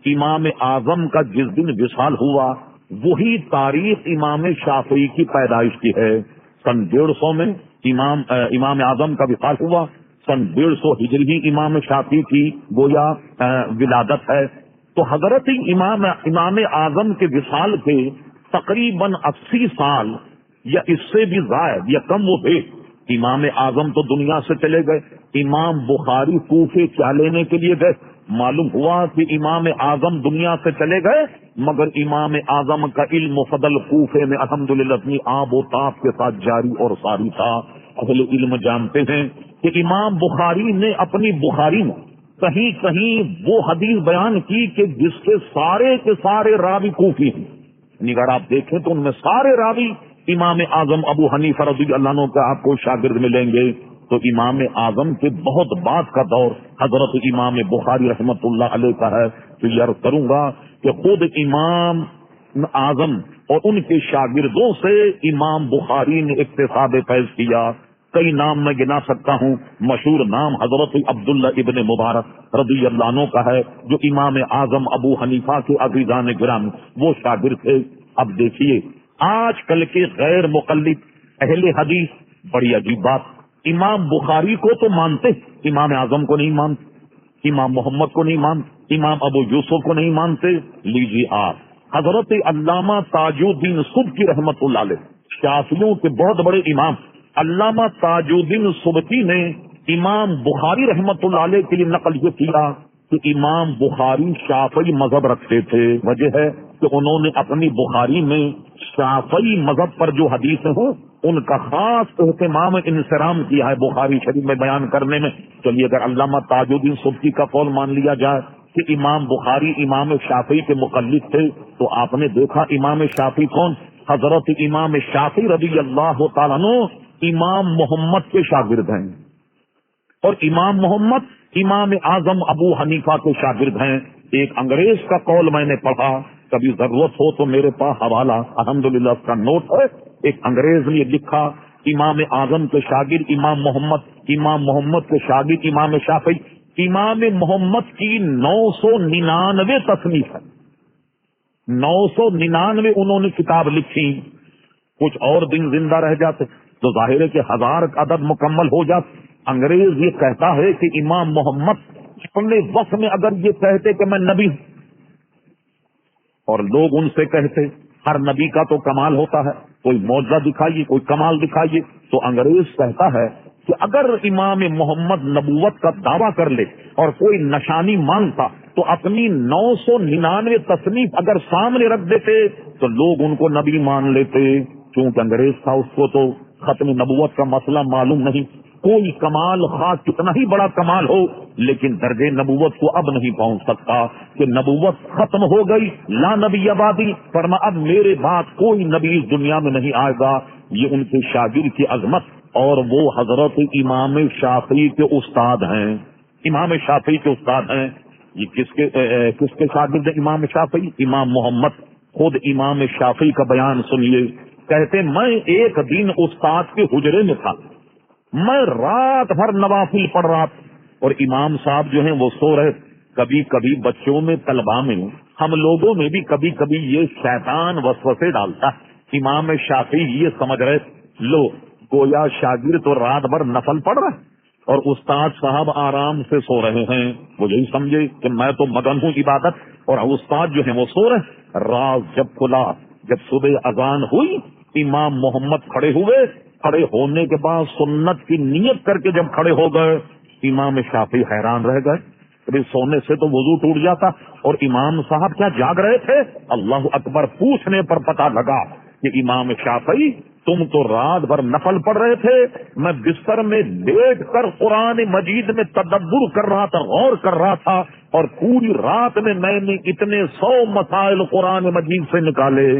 امام اعظم کا جس دن وصال ہوا وہی تاریخ امام شافعی کی پیدائش کی ہے. سن 150 میں امام اعظم کا وصال ہوا. سن 150 ہجری ہی امام شافعی کی گویا ولادت ہے. تو حضرت امام اعظم کے وصال کے تقریباً 80 سال یا اس سے بھی زائد یا کم وہ تھے. امام اعظم تو دنیا سے چلے گئے. امام بخاری کوفے کیا لینے کے لیے گئے؟ معلوم ہوا کہ امام اعظم دنیا سے چلے گئے مگر امام اعظم کا علم و فضل کوفے میں الحمدللہ اپنی آب و تاب کے ساتھ جاری اور ساری تھا. اہل علم جانتے ہیں کہ امام بخاری نے اپنی بخاری میں کہیں کہیں وہ حدیث بیان کی کہ جس کے سارے راوی کوفی ہیں. اگر آپ دیکھیں تو ان میں سارے راوی امام اعظم ابو حنیفہ رضی اللہ عنہ کا آپ کو شاگرد ملیں گے. تو امام اعظم کے بہت بعد کا دور حضرت امام بخاری رحمت اللہ علیہ کا ہے. تو یہ عرض کروں گا کہ خود امام اعظم اور ان کے شاگردوں سے امام بخاری نے اکتساب فیض کیا. کئی نام میں گنا سکتا ہوں. مشہور نام حضرت عبداللہ ابن مبارک رضی اللہ عنہ کا ہے جو امام اعظم ابو حنیفہ کے عزیزان گرام وہ شاگرد تھے. اب دیکھیے آج کل کے غیر مقلد اہل حدیث بڑی عجیب بات، امام بخاری کو تو مانتے، امام اعظم کو نہیں مانتے، امام محمد کو نہیں مانتے، امام ابو یوسف کو نہیں مانتے. لیجیے آپ حضرت علامہ تاج الدین سبکی رحمت اللہ علیہ شافعیوں کے بہت بڑے امام علامہ تاج الدین سبکی نے امام بخاری رحمت اللہ علیہ کے لیے نقل یہ کیا کہ امام بخاری شافعی مذہب رکھتے تھے. وجہ ہے کہ انہوں نے اپنی بخاری میں شافعی مذہب پر جو حدیثیں ہوں ان کا خاص اہتمام انصرام کیا ہے بخاری شریف میں بیان کرنے میں. چلیے اگر علامہ تاج الدین سبکی کا قول مان لیا جائے کہ امام بخاری امام شافعی کے مقلد تھے تو آپ نے دیکھا امام شافعی کون؟ حضرت امام شافعی رضی اللہ تعالیٰ عنہ امام محمد کے شاگرد ہیں اور امام محمد امام اعظم ابو حنیفہ کے شاگرد ہیں. ایک انگریز کا قول میں نے پڑھا، کبھی ضرورت ہو تو میرے پاس حوالہ الحمدللہ اس کا نوٹ ہے. ایک انگریز نے لکھا امام اعظم کے شاگرد امام محمد کے شاگرد امام شافعی. امام محمد کی 999 تصنیف ہے، 999 انہوں نے کتاب لکھی. کچھ اور دن زندہ رہ جاتے تو ظاہر ہے کہ 1000 کا عدد مکمل ہو جاتا. انگریز یہ کہتا ہے کہ امام محمد اپنے وقت میں اگر یہ کہتے کہ میں نبی ہوں اور لوگ ان سے کہتے ہر نبی کا تو کمال ہوتا ہے، کوئی معجزہ دکھائیے کوئی کمال دکھائیے، تو انگریز کہتا ہے کہ اگر امام محمد نبوت کا دعویٰ کر لے اور کوئی نشانی مانگتا تو اپنی 999 تصنیف اگر سامنے رکھ دیتے تو لوگ ان کو نبی مان لیتے. چونکہ انگریز تھا اس کو تو ختم نبوت کا مسئلہ معلوم نہیں. کوئی کمال خاص کتنا ہی بڑا کمال ہو لیکن درجے نبوت کو اب نہیں پہنچ سکتا کہ نبوت ختم ہو گئی، لا نبی آبادی فرما اب میرے بعد کوئی نبی اس دنیا میں نہیں آئے گا. یہ ان کے شاگرد کی عظمت اور وہ حضرت امام شافعی کے استاد ہیں. امام شافعی کے استاد ہیں. یہ کس کے شاگرد ہیں امام شافعی؟ امام محمد. خود امام شافعی کا بیان سنیے. کہتے میں ایک دن استاد کے حجرے میں تھا، میں رات بھر نوافل پڑھ رہا تھا اور امام صاحب جو ہیں وہ سو رہے. کبھی کبھی بچوں میں طلباء میں ہم لوگوں میں بھی کبھی کبھی یہ شیطان وسوسے ڈالتا ہے. امام شافعی یہ سمجھ رہے لو گویا شاگرد تو رات بھر نفل پڑھ رہا ہے اور استاد صاحب آرام سے سو رہے ہیں. وہ یہی سمجھے کہ میں تو مگن ہوں عبادت اور استاد جو ہیں وہ سو رہے. راز جب کھلا، جب صبح اذان ہوئی، امام محمد کھڑے ہوئے. کھڑے ہونے کے بعد سنت کی نیت کر کے جب کھڑے ہو گئے امام شافعی حیران رہ گئے. ابھی سونے سے تو وضو ٹوٹ جاتا اور امام صاحب کیا جاگ رہے تھے؟ اللہ اکبر. پوچھنے پر پتا لگا کہ امام شافعی تم تو رات بھر نفل پڑھ رہے تھے، میں بستر میں لیٹ کر قرآن مجید میں تدبر کر رہا تھا، غور کر رہا تھا اور پوری رات میں نے اتنے 100 مسائل قرآن مجید سے نکالے.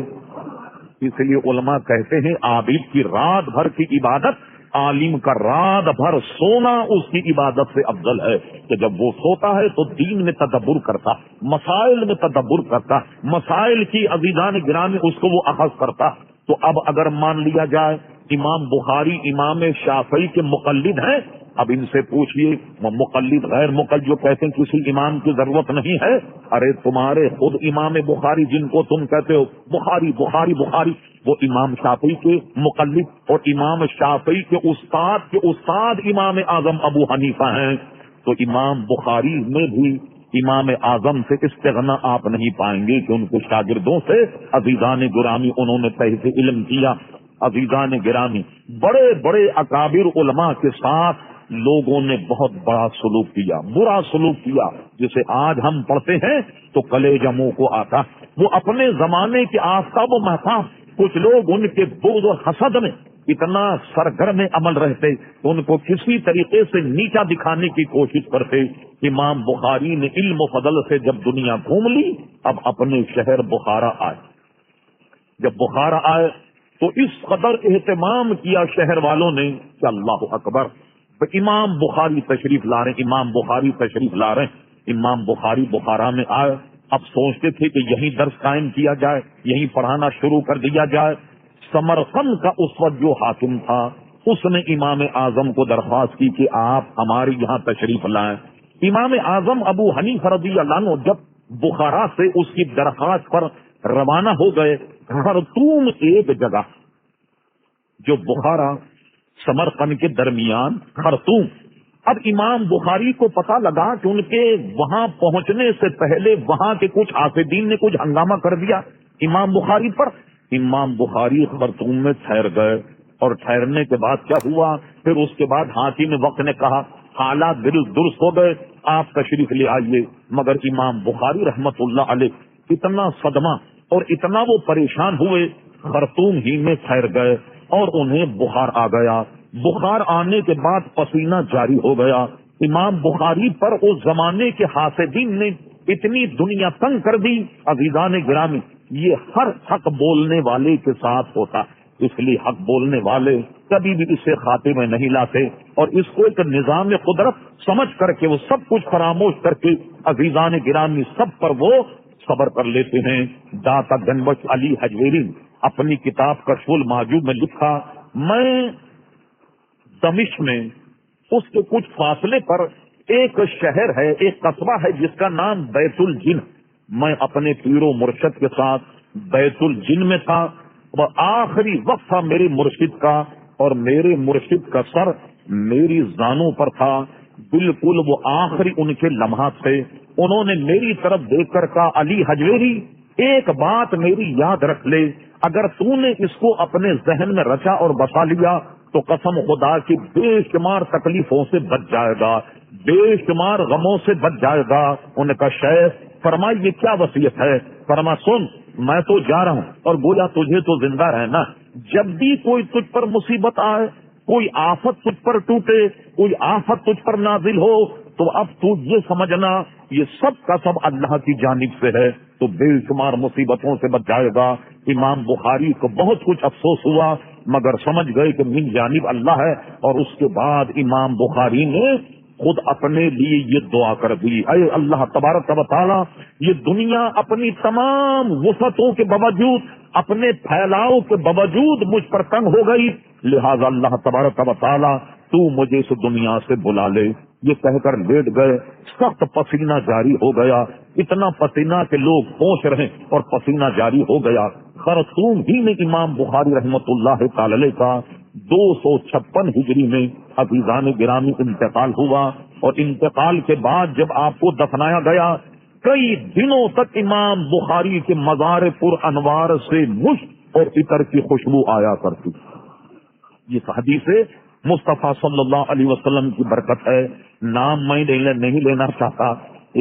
اس لیے علماء کہتے ہیں عابد کی رات بھر کی عبادت عالم کا رات بھر سونا اس کی عبادت سے افضل ہے. کہ جب وہ سوتا ہے تو دین میں تدبر کرتا، مسائل میں تدبر کرتا، مسائل کی عزیزان گرامی اس کو وہ اخذ کرتا. تو اب اگر مان لیا جائے امام بخاری امام شافعی کے مقلد ہیں اب ان سے پوچھئے مقلد غیر مقلد جو کہتے ہیں کسی امام کی ضرورت نہیں ہے، ارے تمہارے خود امام بخاری جن کو تم کہتے ہو بخاری بخاری بخاری، وہ امام شافعی کے مقلد اور امام شافعی کے استاد امام اعظم ابو حنیفہ ہیں، تو امام بخاری میں بھی امام اعظم سے استغنا آپ نہیں پائیں گے کہ ان کے شاگردوں سے عزیزان گرامی انہوں نے تحت علم کیا۔ عزیزان گرامی، بڑے بڑے اکابر علماء کے ساتھ لوگوں نے بہت بڑا سلوک کیا، برا سلوک کیا، جسے آج ہم پڑھتے ہیں تو کلیجہ منہ کو آتا۔ وہ اپنے زمانے کے آفتاب و مہتاب، کچھ لوگ ان کے بغض اور حسد میں اتنا سرگرم عمل رہتے تو ان کو کسی طریقے سے نیچا دکھانے کی کوشش کرتے۔ امام بخاری نے علم و فضل سے جب دنیا گھوم لی، اب اپنے شہر بخارا آئے۔ جب بخارا آئے تو اس قدر اہتمام کیا شہر والوں نے کہ اللہ اکبر، امام بخاری تشریف لا رہے، امام بخاری تشریف لا رہے۔ امام بخاری بخارا میں آئے، اب سوچتے تھے کہ یہیں درس قائم کیا جائے، یہیں پڑھانا شروع کر دیا جائے۔ سمرقند کا اس وقت جو حاکم تھا اس نے امام اعظم کو درخواست کی کہ آپ ہمارے یہاں تشریف لائیں۔ امام اعظم ابو حنیفہ رضی اللہ عنہ جب بخارا سے اس کی درخواست پر روانہ ہو گئے، خرطوم ایک جگہ جو بخارا سمرقند کے درمیان خرطوم، اب امام بخاری کو پتا لگا کہ ان کے وہاں پہنچنے سے پہلے وہاں کے کچھ حافظین نے کچھ ہنگامہ کر دیا امام بخاری پر۔ امام بخاری خرطوم میں ٹھہر گئے، اور ٹھہرنے کے بعد کیا ہوا، پھر اس کے بعد حاکم وقت نے کہا حالات درست ہو گئے، آپ تشریف لے آئیے۔ مگر امام بخاری رحمت اللہ علیہ اتنا صدمہ اور اتنا وہ پریشان ہوئے، خرطوم ہی میں ٹھہر گئے اور انہیں بخار آ گیا۔ بخار آنے کے بعد پسینہ جاری ہو گیا۔ امام بخاری پر اس زمانے کے حاسدین نے اتنی دنیا تنگ کر دی۔ عزیزان گرامی، یہ ہر حق بولنے والے کے ساتھ ہوتا، اس لیے حق بولنے والے کبھی بھی اسے خاتے میں نہیں لاتے اور اس کو ایک نظام قدرت سمجھ کر کے وہ سب کچھ فراموش کر کے عزیزان گرامی سب پر وہ صبر کر لیتے ہیں۔ داتا گنبخش علی حجویری اپنی کتاب کشف المحجوب میں لکھا، میں دمشق میں اس کے کچھ فاصلے پر ایک شہر ہے، ایک قصبہ ہے جس کا نام بیت الجن، میں اپنے پیر و مرشد کے ساتھ بیت الجن میں تھا، وہ آخری وقت تھا میرے مرشد کا، اور میرے مرشد کا سر میری زانوں پر تھا، بالکل وہ آخری ان کے لمحات تھے۔ انہوں نے میری طرف دیکھ کر کہا، علی حجویری ایک بات میری یاد رکھ لے، اگر تو نے اس کو اپنے ذہن میں رچا اور بسا لیا تو قسم خدا کی بے شمار تکلیفوں سے بچ جائے گا، بے شمار غموں سے بچ جائے گا۔ انہوں نے کہا شیخ فرمائی یہ کیا وصیت ہے؟ فرما سن، میں تو جا رہا ہوں اور گویا تجھے تو زندہ رہنا، جب بھی کوئی تجھ پر مصیبت آئے، کوئی آفت تجھ پر ٹوٹے، کوئی آفت تجھ پر نازل ہو، تو اب تو یہ سمجھنا یہ سب کا سب اللہ کی جانب سے ہے، تو بے شمار مصیبتوں سے بچ جائے گا۔ امام بخاری کو بہت کچھ افسوس ہوا، مگر سمجھ گئے کہ من جانب اللہ ہے، اور اس کے بعد امام بخاری نے خود اپنے لیے یہ دعا کر دی، اے اللہ تبارک و تعالی، یہ دنیا اپنی تمام وسعتوں کے باوجود، اپنے پھیلاؤ کے باوجود مجھ پر تنگ ہو گئی، لہذا اللہ تبارک و تعالی تو مجھے اس دنیا سے بلا لے۔ یہ کہہ کر لیٹ گئے، سخت پسینہ جاری ہو گیا، اتنا پسینہ کہ لوگ پہنچ رہے اور پسینہ جاری ہو گیا۔ خرطوم ہی میں امام بخاری رحمت اللہ تعالی کا 256 ہجری میں عزیزان گرامی انتقال ہوا، اور انتقال کے بعد جب آپ کو دفنایا گیا، کئی دنوں تک امام بخاری کے مزار پر انوار سے مشک اور عطر کی خوشبو آیا کرتی۔ یہ حدیث مصطفیٰ صلی اللہ علیہ وسلم کی برکت ہے۔ نام میں نہیں لینا چاہتا،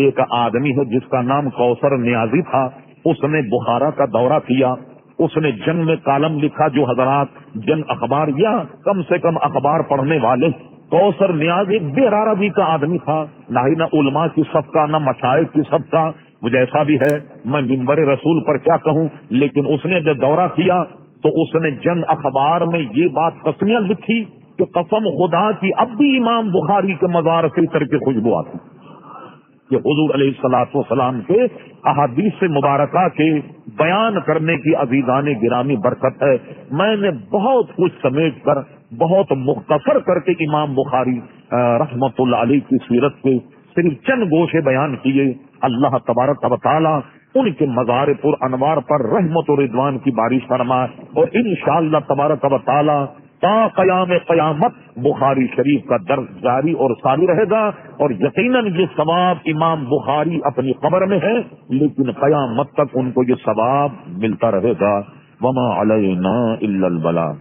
ایک آدمی ہے جس کا نام کوثر نیازی تھا، اس نے بخارا کا دورہ کیا، اس نے جنگ میں کالم لکھا۔ جو حضرات جنگ اخبار یا کم سے کم اخبار پڑھنے والے، کوثر نیازی بے عربی کا آدمی تھا، نہ علماء کی صف کا، نہ مشائخ کی صف کا، وہ جیسا بھی ہے، میں منبر رسول پر کیا کہوں، لیکن اس نے جب دورہ کیا تو اس نے جنگ اخبار میں یہ بات قسمیاں لکھی کہ قسم خدا کی اب بھی امام بخاری کے مزار سے عطر کی خوشبو آتی۔ یہ حضور علیہ الصلوۃ والسلام کے احادیث مبارکہ کے بیان کرنے کی عزیزان گرامی برکت ہے۔ میں نے بہت کچھ سمیٹ کر، بہت مختصر کر کے امام بخاری رحمت اللہ علیہ کی سیرت کے صرف چند گوشے بیان کیے. اللہ تبارک و تعالی ان کے مزار پر انوار پر رحمت و رضوان کی بارش فرمائے، اور انشاءاللہ تبارک و تعالی تا قیام قیامت بخاری شریف کا درس جاری اور ساری رہے گا. اور یقیناً یہ ثواب امام بخاری اپنی قبر میں ہے، لیکن قیامت تک ان کو یہ ثواب ملتا رہے گا. وما علینا الا البلاغ.